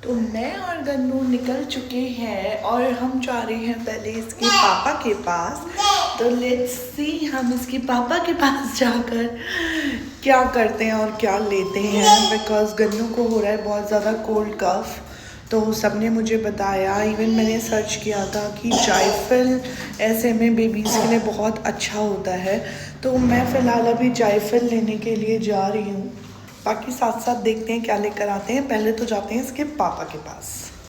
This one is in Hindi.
तो मैं और गन्नू निकल चुके हैं और हम जा रहे हैं पहले इसके पापा के पास। तो लेट्स सी हम इसके पापा के पास जाकर क्या करते हैं और क्या लेते हैं, बिकॉज गन्नू को हो रहा है बहुत ज़्यादा कोल्ड कफ। तो सबने मुझे बताया, इवन मैंने सर्च किया था कि जायफल ऐसे में बेबीज़ के लिए बहुत अच्छा होता है। तो मैं फ़िलहाल अभी जायफल लेने के लिए जा रही हूँ। बाकी साथ साथ देखते हैं क्या लेकर आते हैं। पहले तो जाते हैं इसके पापा के पास।